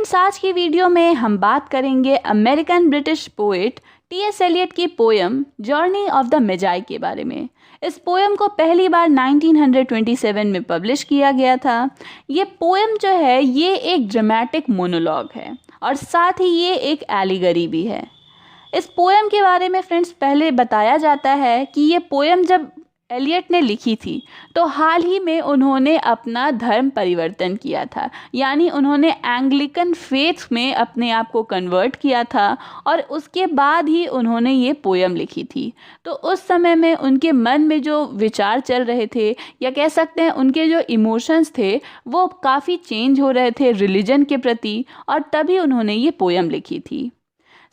Friends, आज की video में हम बात करेंगे American British poet T S. Eliot की poem journey of the Magi के बारे में। इस पोयम को पहली बार 1927 में पब्लिश किया गया था। ये पोयम जो है ये एक ड्रामेटिक मोनोलॉग है और साथ ही ये एक एलिगरी भी है। इस पोयम के बारे में फ्रेंड्स पहले बताया जाता है कि ये पोयम जब एलियट ने लिखी थी तो हाल ही में उन्होंने अपना धर्म परिवर्तन किया था, यानी उन्होंने एंग्लिकन फेथ में अपने आप को कन्वर्ट किया था और उसके बाद ही उन्होंने ये पोयम लिखी थी। तो उस समय में उनके मन में जो विचार चल रहे थे या कह सकते हैं उनके जो इमोशंस थे वो काफ़ी चेंज हो रहे थे रिलीजन के प्रति, और तभी उन्होंने ये पोयम लिखी थी।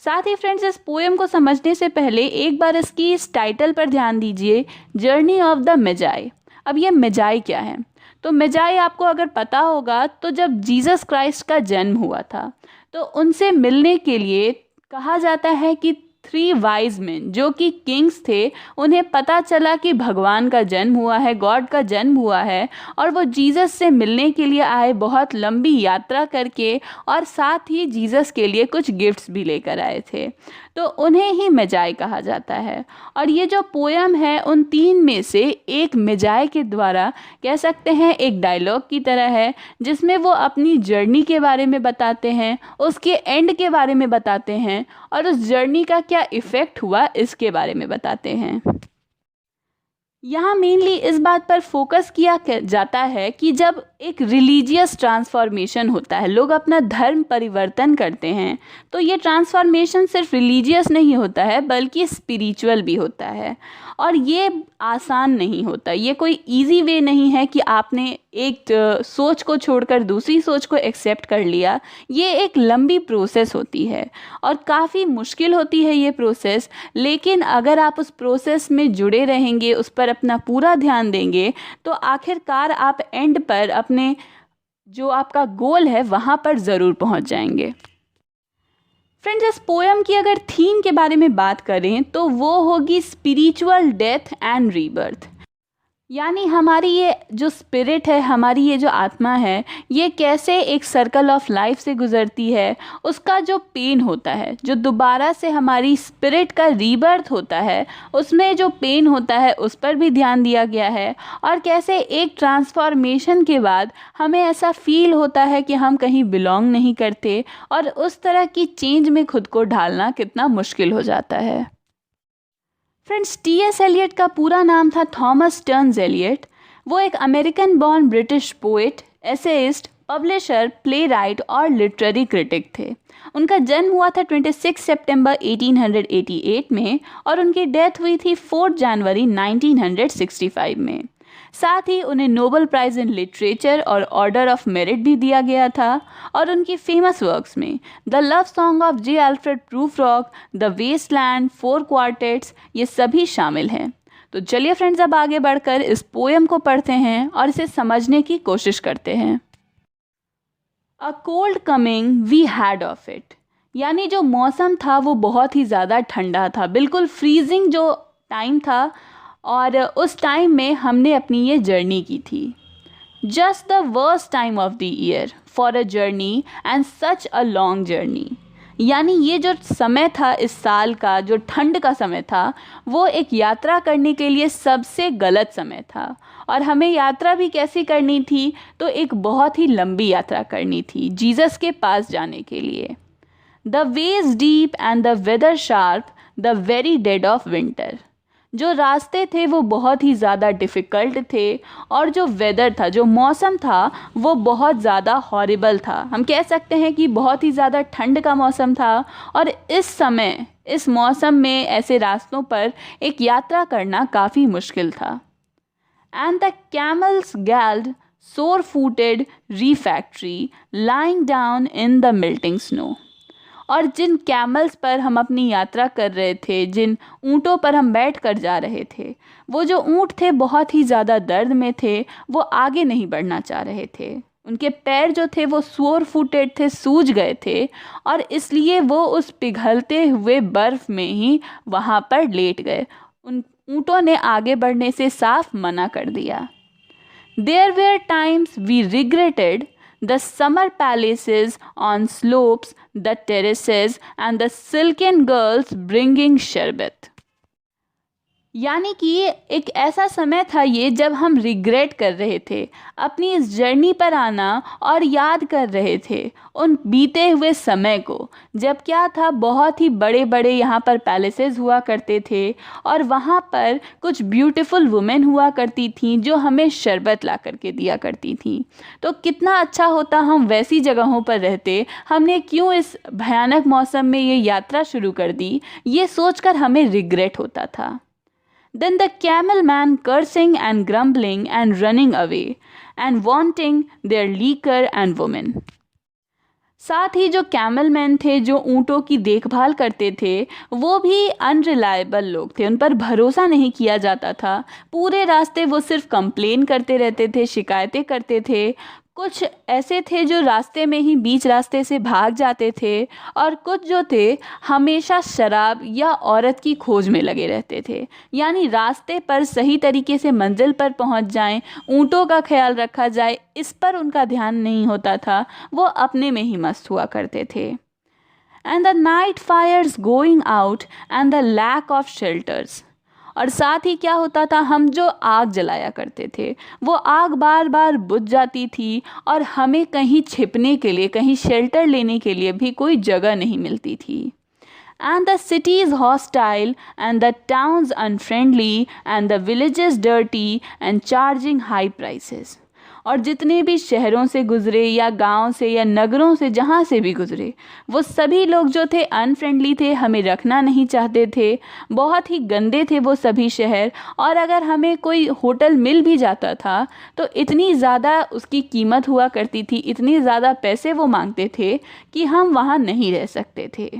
साथ ही फ्रेंड्स, इस पोएम को समझने से पहले एक बार इसकी इस टाइटल पर ध्यान दीजिए, जर्नी ऑफ द मेजाई। अब ये मेजाई क्या है? तो मेजाई आपको अगर पता होगा तो जब जीसस क्राइस्ट का जन्म हुआ था तो उनसे मिलने के लिए कहा जाता है कि 3 वाइज मैन जो कि किंग्स थे, उन्हें पता चला कि भगवान का जन्म हुआ है, गॉड का जन्म हुआ है, और वो जीसस से मिलने के लिए आए बहुत लंबी यात्रा करके, और साथ ही जीसस के लिए कुछ गिफ्ट्स भी लेकर आए थे। तो उन्हें ही मेजाई कहा जाता है। और ये जो पोयम है उन 3 में से एक मेजाई के द्वारा कह सकते हैं एक डायलॉग की तरह है, जिसमें वो अपनी जर्नी के बारे में बताते हैं, उसके एंड के बारे में बताते हैं, और उस जर्नी का क्या इफ़ेक्ट हुआ इसके बारे में बताते हैं। यहाँ मेनली इस बात पर फोकस किया जाता है कि जब एक रिलीजियस ट्रांसफॉर्मेशन होता है, लोग अपना धर्म परिवर्तन करते हैं, तो ये ट्रांसफॉर्मेशन सिर्फ रिलीजियस नहीं होता है बल्कि स्पिरिचुअल भी होता है। और ये आसान नहीं होता, ये कोई इजी वे नहीं है कि आपने एक सोच को छोड़कर दूसरी सोच को एक्सेप्ट कर लिया। ये एक लंबी प्रोसेस होती है और काफ़ी मुश्किल होती है ये प्रोसेस, लेकिन अगर आप उस प्रोसेस में जुड़े रहेंगे, उस पर अपना पूरा ध्यान देंगे, तो आखिरकार आप एंड पर अपने जो आपका गोल है वहाँ पर ज़रूर पहुँच जाएंगे। फ्रेंड्स, इस पोयम की अगर थीम के बारे में बात करें तो वो होगी स्पिरिचुअल डेथ एंड रीबर्थ, यानी हमारी ये जो स्पिरिट है, हमारी ये जो आत्मा है, ये कैसे एक सर्कल ऑफ लाइफ से गुज़रती है, उसका जो पेन होता है, जो दोबारा से हमारी स्पिरिट का रीबर्थ होता है, उसमें जो पेन होता है उस पर भी ध्यान दिया गया है। और कैसे एक ट्रांसफॉर्मेशन के बाद हमें ऐसा फील होता है कि हम कहीं बिलोंग नहीं करते, और उस तरह की चेंज में खुद को ढालना कितना मुश्किल हो जाता है। Friends, T.S.. एलियट का पूरा नाम था थॉमस स्टर्न्स एलियट। वो एक American born British poet, essayist, publisher, playwright और लिटरेरी क्रिटिक थे। उनका जन्म हुआ था 26 सितंबर 1888 में और उनकी डेथ हुई थी 4 जनवरी 1965 में। साथ ही उन्हें नोबेल प्राइज़ इन लिटरेचर और ऑर्डर ऑफ मेरिट भी दिया गया था। और उनकी फेमस वर्क्स में the love song of J Alfred Prufrock, the wasteland, 4 quartets, ये सभी शामिल हैं। तो चलिए फ्रेंड्स, अब आगे बढ़कर इस पोयम को पढ़ते हैं और इसे समझने की कोशिश करते हैं। A cold coming we had of it, यानी जो मौसम था वो बहुत ही ज़्यादा ठंडा था, बिल्कुल फ्रीजिंग जो टाइम था, और उस टाइम में हमने अपनी ये जर्नी की थी। Just the worst time of the year for a journey and such a long journey, यानी ये जो समय था इस साल का, जो ठंड का समय था, वो एक यात्रा करने के लिए सबसे गलत समय था। और हमें यात्रा भी कैसी करनी थी? तो एक बहुत ही लंबी यात्रा करनी थी जीसस के पास जाने के लिए। The ways deep and the weather sharp, the very dead of winter, जो रास्ते थे वो बहुत ही ज़्यादा डिफ़िकल्ट थे, और जो वेदर था, जो मौसम था, वो बहुत ज़्यादा हॉरिबल था। हम कह सकते हैं कि बहुत ही ज़्यादा ठंड का मौसम था, और इस समय इस मौसम में ऐसे रास्तों पर एक यात्रा करना काफ़ी मुश्किल था। एंड द कैमल्स गैल्ड सोर footed refractory lying down in the melting snow, और जिन कैमल्स पर हम अपनी यात्रा कर रहे थे, जिन ऊँटों पर हम बैठ कर जा रहे थे, वो जो ऊँट थे बहुत ही ज़्यादा दर्द में थे, वो आगे नहीं बढ़ना चाह रहे थे। उनके पैर जो थे वो सोर फूटेड थे, सूज गए थे, और इसलिए वो उस पिघलते हुए बर्फ़ में ही वहाँ पर लेट गए। उन ऊँटों ने आगे बढ़ने से साफ मना कर दिया। There were times we regretted the summer palaces on slopes, the terraces, and the silken girls bringing sherbet. यानी कि एक ऐसा समय था ये जब हम रिग्रेट कर रहे थे अपनी इस जर्नी पर आना और याद कर रहे थे उन बीते हुए समय को, जब क्या था, बहुत ही बड़े बड़े यहाँ पर पैलेसेस हुआ करते थे और वहाँ पर कुछ ब्यूटीफुल वुमेन हुआ करती थीं जो हमें शरबत ला करके दिया करती थीं। तो कितना अच्छा होता हम वैसी जगहों पर रहते। हमने क्यों इस भयानक मौसम में ये यात्रा शुरू कर दी, ये सोचकर हमें रिग्रेट होता था। Then the camel man cursing and grumbling and running away and wanting their liquor and women. साथ ही जो कैमल मैन थे, जो ऊँटों की देखभाल करते थे, वो भी अनरिलायबल लोग थे, उन पर भरोसा नहीं किया जाता था। पूरे रास्ते वो सिर्फ कंप्लेन करते रहते थे, शिकायतें करते थे। कुछ ऐसे थे जो रास्ते में ही बीच रास्ते से भाग जाते थे और कुछ जो थे हमेशा शराब या औरत की खोज में लगे रहते थे। यानी रास्ते पर सही तरीके से मंजिल पर पहुंच जाएं, ऊँटों का ख्याल रखा जाए, इस पर उनका ध्यान नहीं होता था। वो अपने में ही मस्त हुआ करते थे। And the night fires going out and the lack of shelters. और साथ ही क्या होता था, हम जो आग जलाया करते थे वो आग बार बार बुझ जाती थी और हमें कहीं छिपने के लिए, कहीं शेल्टर लेने के लिए भी कोई जगह नहीं मिलती थी। And the cities hostile and the towns unfriendly and the villages dirty and charging high prices. और जितने भी शहरों से गुज़रे या गांव से या नगरों से, जहाँ से भी गुज़रे, वो सभी लोग जो थे अनफ्रेंडली थे, हमें रखना नहीं चाहते थे, बहुत ही गंदे थे वो सभी शहर। और अगर हमें कोई होटल मिल भी जाता था तो इतनी ज़्यादा उसकी कीमत हुआ करती थी, इतने ज़्यादा पैसे वो मांगते थे कि हम वहाँ नहीं रह सकते थे।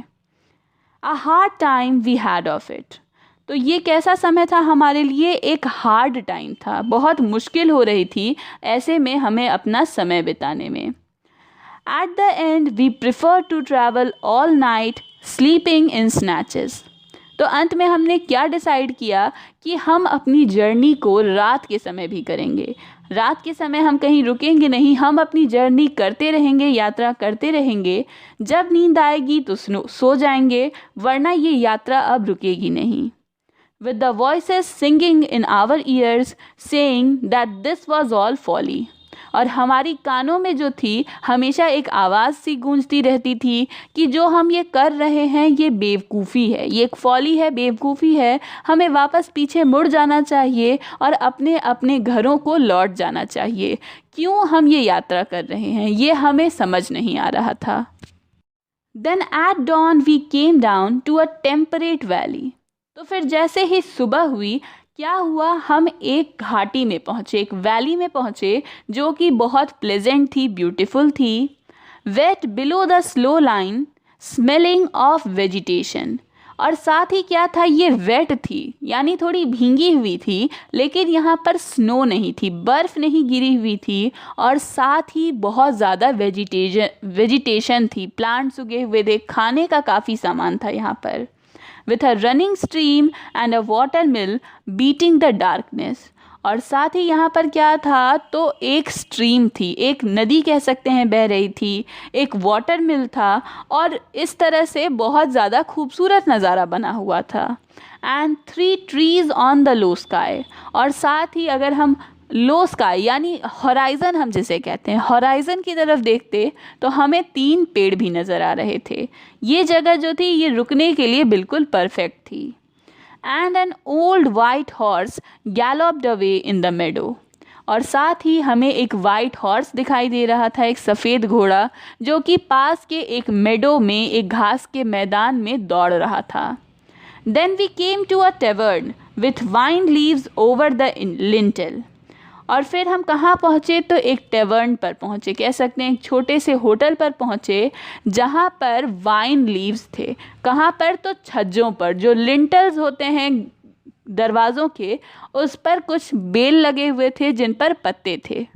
A hard time we had of it. तो ये कैसा समय था हमारे लिए? एक हार्ड टाइम था, बहुत मुश्किल हो रही थी ऐसे में हमें अपना समय बिताने में। At the end we prefer to travel all night sleeping in snatches. तो अंत में हमने क्या डिसाइड किया कि हम अपनी जर्नी को रात के समय भी करेंगे। रात के समय हम कहीं रुकेंगे नहीं, हम अपनी जर्नी करते रहेंगे, यात्रा करते रहेंगे। जब नींद आएगी तो सो जाएंगे, वरना ये यात्रा अब रुकेगी नहीं। With the voices singing in our ears saying that this was all folly. और हमारी कानों में जो थी हमेशा एक आवाज़ सी गूंजती रहती थी कि जो हम ये कर रहे हैं ये बेवकूफ़ी है, ये एक फॉली है, बेवकूफ़ी है, हमें वापस पीछे मुड़ जाना चाहिए और अपने अपने घरों को लौट जाना चाहिए। क्यों हम ये यात्रा कर रहे हैं ये हमें समझ नहीं आ रहा था। Then at dawn we came down to a temperate valley. तो फिर जैसे ही सुबह हुई क्या हुआ, हम एक घाटी में पहुँचे, एक वैली में पहुँचे जो कि बहुत प्लेजेंट थी, ब्यूटीफुल थी। Wet below the slow line smelling of vegetation. और साथ ही क्या था, ये वेट थी यानी थोड़ी भींगी हुई थी, लेकिन यहाँ पर स्नो नहीं थी, बर्फ़ नहीं गिरी हुई थी। और साथ ही बहुत ज़्यादा वेजिटेशन थी, प्लांट्स उगे हुए थे, खाने का काफ़ी सामान था यहाँ पर। with a running stream and a water mill beating the darkness। और साथ ही यहाँ पर क्या था, तो एक स्ट्रीम थी, एक नदी कह सकते हैं बह रही थी, एक वाटर मिल था और इस तरह से बहुत ज़्यादा खूबसूरत नज़ारा बना हुआ था। And 3 trees on the low sky। और साथ ही अगर हम लो स्काई यानी हॉराइज़न हम जिसे कहते हैं, हॉराइज़न की तरफ देखते तो हमें 3 पेड़ भी नज़र आ रहे थे। ये जगह जो थी ये रुकने के लिए बिल्कुल परफेक्ट थी। And an old white horse galloped away in the meadow. और साथ ही हमें एक वाइट हॉर्स दिखाई दे रहा था, एक सफ़ेद घोड़ा जो कि पास के एक मेडो में, एक घास के मैदान में दौड़ रहा था। Then we came to a tavern with vine leaves over the lintel. और फिर हम कहाँ पहुँचे, तो एक टेवर्न पर पहुँचे, कह सकते हैं एक छोटे से होटल पर पहुँचे जहाँ पर वाइन लीव्स थे। कहाँ पर, तो छज्जों पर, जो लिंटल्स होते हैं दरवाज़ों के, उस पर कुछ बेल लगे हुए थे जिन पर पत्ते थे।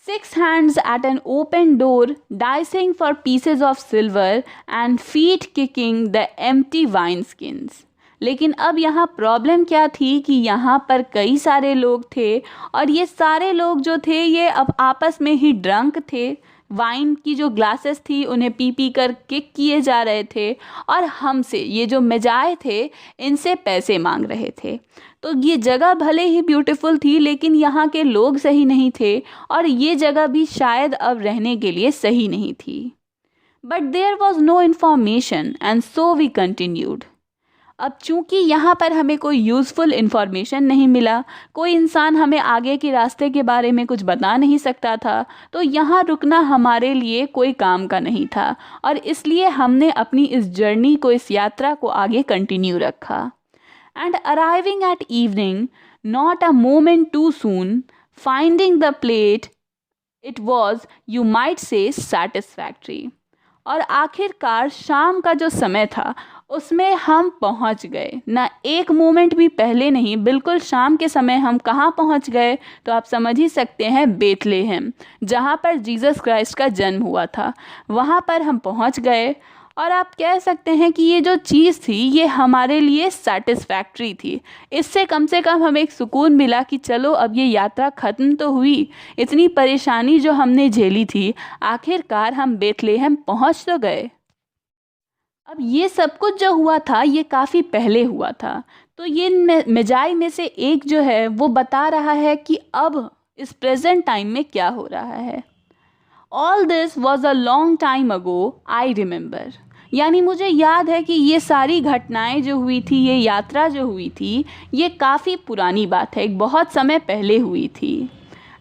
6 hands at an open door dicing for pieces of silver and feet kicking the empty wine skins। लेकिन अब यहाँ प्रॉब्लम क्या थी कि यहाँ पर कई सारे लोग थे और ये सारे लोग जो थे ये अब आपस में ही ड्रंक थे। वाइन की जो ग्लासेस थी उन्हें पी पी कर किक किए जा रहे थे और हमसे ये जो मेजाए थे इनसे पैसे मांग रहे थे। तो ये जगह भले ही ब्यूटीफुल थी लेकिन यहाँ के लोग सही नहीं थे और ये जगह भी शायद अब रहने के लिए सही नहीं थी। But there was no information and so we continued. अब चूंकि यहाँ पर हमें कोई यूज़फुल इन्फॉर्मेशन नहीं मिला, कोई इंसान हमें आगे के रास्ते के बारे में कुछ बता नहीं सकता था, तो यहाँ रुकना हमारे लिए कोई काम का नहीं था और इसलिए हमने अपनी इस जर्नी को, इस यात्रा को आगे कंटिन्यू रखा। And arriving at evening, not a moment too soon, finding the plate, it was you might say satisfactory. और आखिरकार शाम का जो समय था उसमें हम पहुंच गए, ना एक मोमेंट भी पहले नहीं, बिल्कुल शाम के समय हम कहाँ पहुंच गए तो आप समझ ही सकते हैं, बेथलेहम, जहाँ पर जीसस क्राइस्ट का जन्म हुआ था, वहाँ पर हम पहुंच गए। और आप कह सकते हैं कि ये जो चीज़ थी ये हमारे लिए सेटिस्फैक्ट्री थी। इससे कम से कम हमें एक सुकून मिला कि चलो अब ये यात्रा ख़त्म तो हुई, इतनी परेशानी जो हमने झेली थी आखिरकार हम बेथलेहम पहुंच तो गए। अब ये सब कुछ जो हुआ था ये काफ़ी पहले हुआ था, तो ये मेजाई में से एक जो है वो बता रहा है कि अब इस प्रेजेंट टाइम में क्या हो रहा है। All this was a long time ago, I remember. यानी मुझे याद है कि ये सारी घटनाएं जो हुई थी, ये यात्रा जो हुई थी, ये काफ़ी पुरानी बात है, एक बहुत समय पहले हुई थी।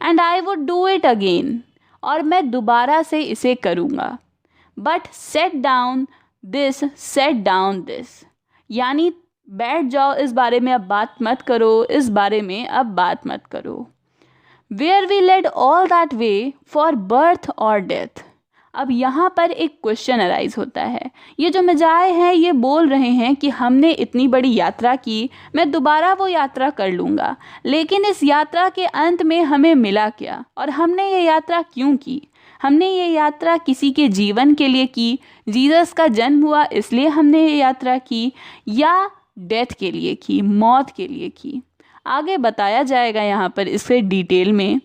And I would do it again, और मैं दोबारा से इसे करूँगा। बट सेट डाउन दिस, यानी बैठ जाओ, इस बारे में अब बात मत करो, इस बारे में अब बात मत करो। Where we led all that way for birth or death। अब यहाँ पर एक क्वेश्चन अराइज होता है। ये जो मेजाए हैं ये बोल रहे हैं कि हमने इतनी बड़ी यात्रा की, मैं दोबारा वो यात्रा कर लूँगा, लेकिन इस यात्रा के अंत में हमें मिला क्या और हमने ये यात्रा क्यों की? हमने ये यात्रा किसी के जीवन के लिए की, जीसस का जन्म हुआ इसलिए हमने ये यात्रा की, या डेथ के लिए की, मौत के लिए की? आगे बताया जाएगा यहाँ पर इससे डिटेल में।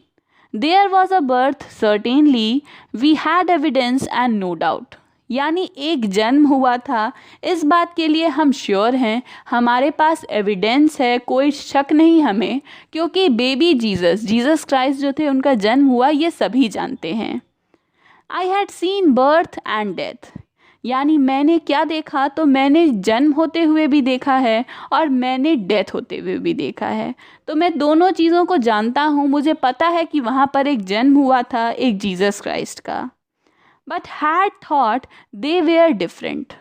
There was a birth certainly, we had evidence and no doubt. यानी एक जन्म हुआ था, इस बात के लिए हम श्योर हैं, हमारे पास एविडेंस है, कोई शक नहीं हमें, क्योंकि बेबी जीसस क्राइस्ट जो थे उनका जन्म हुआ ये सभी जानते हैं। I had seen birth and death, यानी मैंने क्या देखा, तो मैंने जन्म होते हुए भी देखा है और मैंने डेथ होते हुए भी देखा है। तो मैं दोनों चीज़ों को जानता हूँ, मुझे पता है कि वहाँ पर एक जन्म हुआ था एक जीसस क्राइस्ट का। But had thought they were different,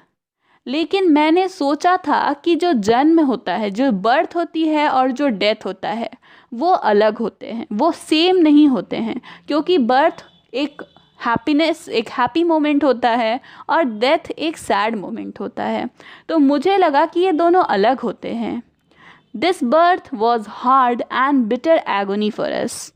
लेकिन मैंने सोचा था कि जो जन्म होता है, जो बर्थ होती है और जो डेथ होता है वो अलग होते हैं, वो सेम नहीं होते हैं, क्योंकि बर्थ एक हैप्पीनेस, एक हैप्पी मोमेंट होता है और डेथ एक सैड मोमेंट होता है। तो मुझे लगा कि ये दोनों अलग होते हैं। This birth was hard and bitter agony for us.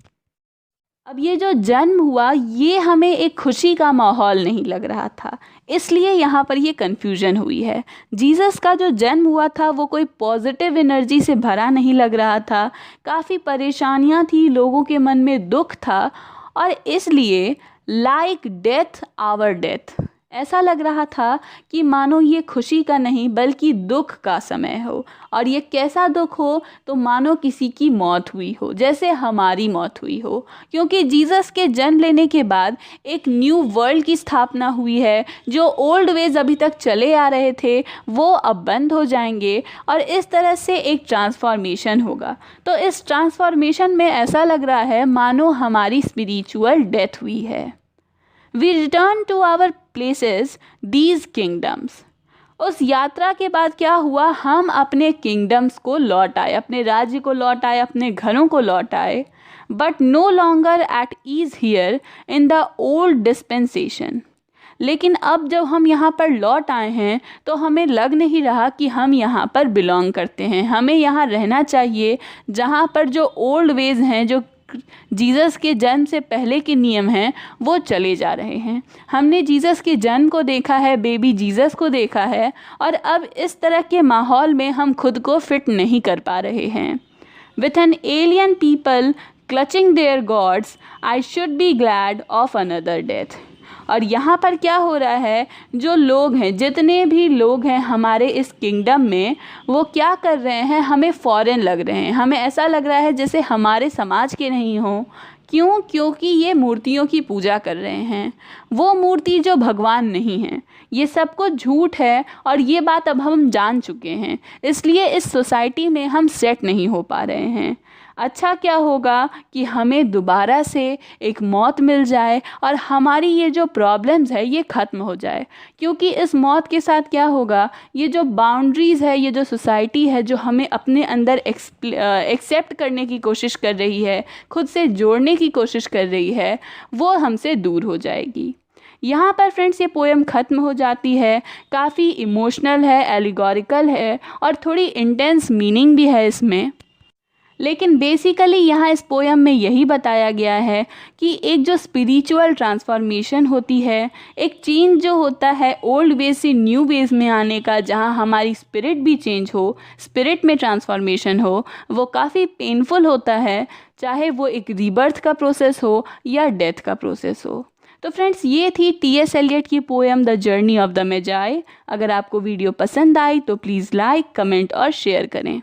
अब ये जो जन्म हुआ ये हमें एक खुशी का माहौल नहीं लग रहा था, इसलिए यहाँ पर ये कन्फ्यूजन हुई है। जीसस का जो जन्म हुआ था वो कोई पॉजिटिव एनर्जी से भरा नहीं लग रहा था, काफ़ी परेशानियाँ थी, लोगों के मन में दुख था, और इसलिए लाइक डेथ आवर डेथ, ऐसा लग रहा था कि मानो ये खुशी का नहीं बल्कि दुख का समय हो। और ये कैसा दुख हो, तो मानो किसी की मौत हुई हो, जैसे हमारी मौत हुई हो, क्योंकि जीसस के जन्म लेने के बाद एक न्यू वर्ल्ड की स्थापना हुई है। जो ओल्ड वेज अभी तक चले आ रहे थे वो अब बंद हो जाएंगे और इस तरह से एक ट्रांसफॉर्मेशन होगा। तो इस ट्रांसफॉर्मेशन में ऐसा लग रहा है मानो हमारी स्पिरिचुअल डेथ हुई है। We return to our places, these kingdoms। उस यात्रा के बाद क्या हुआ, हम अपने किंगडम्स को लौट आए, अपने राज्य को लौट आए, अपने घरों को लौट आए। But no longer at ease here in the old dispensation. लेकिन अब जब हम यहाँ पर लौट आए हैं तो हमें लग नहीं रहा कि हम यहाँ पर बिलोंग करते हैं, हमें यहाँ रहना चाहिए जहाँ पर जो ओल्ड वेज हैं, जो जीसस के जन्म से पहले के नियम हैं वो चले जा रहे हैं। हमने जीसस के जन्म को देखा है, बेबी जीसस को देखा है, और अब इस तरह के माहौल में हम खुद को फिट नहीं कर पा रहे हैं। With an alien people clutching their gods I should be glad of another death. और यहाँ पर क्या हो रहा है, जो लोग हैं, जितने भी लोग हैं हमारे इस किंगडम में, वो क्या कर रहे हैं, हमें फॉरेन लग रहे हैं। हमें ऐसा लग रहा है जैसे हमारे समाज के नहीं हों। क्यों? क्योंकि ये मूर्तियों की पूजा कर रहे हैं, वो मूर्ति जो भगवान नहीं है। ये सब कुछ झूठ है और ये बात अब हम जान चुके हैं, इसलिए इस सोसाइटी में हम सेट नहीं हो पा रहे हैं। अच्छा क्या होगा कि हमें दोबारा से एक मौत मिल जाए और हमारी ये जो प्रॉब्लम्स है ये ख़त्म हो जाए, क्योंकि इस मौत के साथ क्या होगा, ये जो बाउंड्रीज़ है, ये जो सोसाइटी है जो हमें अपने अंदर एक्सेप्ट करने की कोशिश कर रही है, खुद से जोड़ने की कोशिश कर रही है, वो हमसे दूर हो जाएगी। यहाँ पर फ्रेंड्स ये पोएम ख़त्म हो जाती है। काफ़ी इमोशनल है, एलिगोरिकल है और थोड़ी इंटेंस मीनिंग भी है इसमें। लेकिन बेसिकली यहाँ इस पोएम में यही बताया गया है कि एक जो स्पिरिचुअल ट्रांसफॉर्मेशन होती है, एक चेंज जो होता है ओल्ड वेज से न्यू वेज में आने का, जहाँ हमारी स्पिरिट भी चेंज हो, स्पिरिट में ट्रांसफॉर्मेशन हो, वो काफ़ी पेनफुल होता है, चाहे वो एक रीबर्थ का प्रोसेस हो या डेथ का प्रोसेस हो। तो फ्रेंड्स ये थी टी.एस. एलियट की poem the journey of the Magi. अगर आपको वीडियो पसंद आई तो प्लीज़ लाइक, कमेंट और शेयर करें।